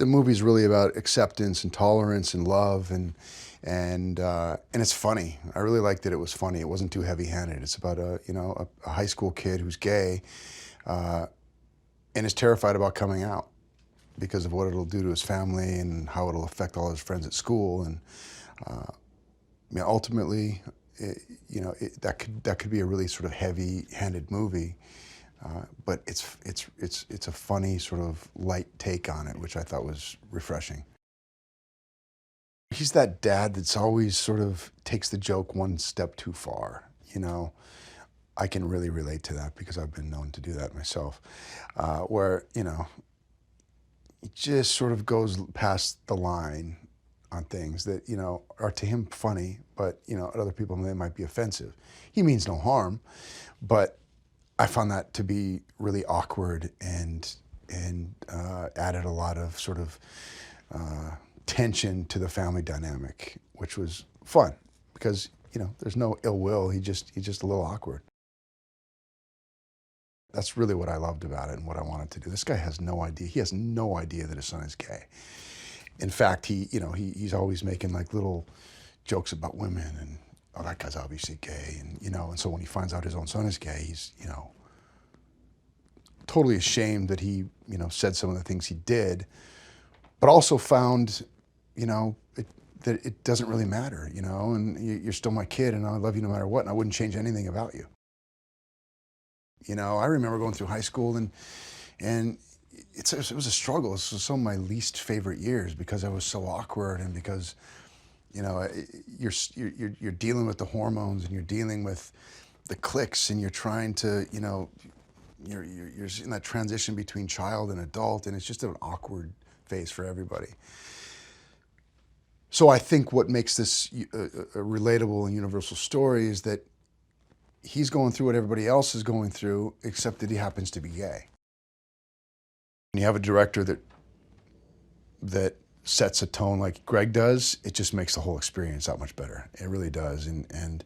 the movie's really about acceptance and tolerance and love, and it's funny. I really liked that it was funny. It wasn't too heavy-handed. It's about a high school kid who's gay, and is terrified about coming out because of what it'll do to his family and how it'll affect all his friends at school. And I mean, ultimately, that could be a really sort of heavy-handed movie, but it's a funny sort of light take on it, which I thought was refreshing. He's that dad that's always sort of takes the joke one step too far, you know. I can really relate to that because I've been known to do that myself, where, he just sort of goes past the line on things that, are to him funny, but, at other people they might be offensive. He means no harm, but I found that to be really awkward and added a lot of sort of tension to the family dynamic, which was fun because, there's no ill will. He's just a little awkward. That's really what I loved about it and what I wanted to do. This guy has no idea. He has no idea that his son is gay. In fact, he's always making like little jokes about women and, oh, that guy's obviously gay. And so when he finds out his own son is gay, he's, totally ashamed that he, said some of the things he did, but also found, that it doesn't really matter, and you're still my kid and I love you no matter what, and I wouldn't change anything about you. I remember going through high school and it was a struggle. This was some of my least favorite years because I was so awkward and because, you're dealing with the hormones and you're dealing with the cliques and you're trying to, you're in that transition between child and adult, and it's just an awkward phase for everybody. So I think what makes this a relatable and universal story is that he's going through what everybody else is going through, except that he happens to be gay. When you have a director that sets a tone like Greg does, it just makes the whole experience that much better. It really does. And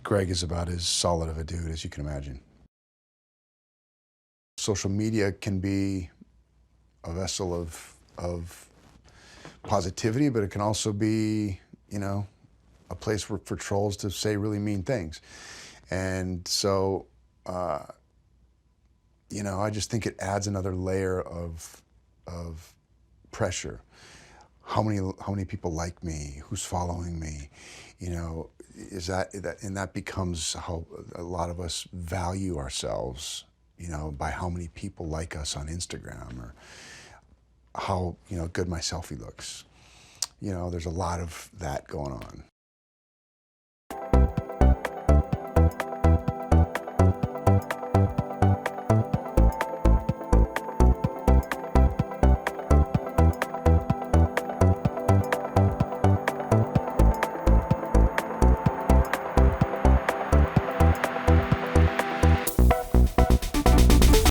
Greg is about as solid of a dude as you can imagine. Social media can be a vessel of positivity, but it can also be, a place for trolls to say really mean things. And so, I just think it adds another layer of pressure. How many people like me? Who's following me? Is that becomes how a lot of us value ourselves, by how many people like us on Instagram or how, good my selfie looks. There's a lot of that going on.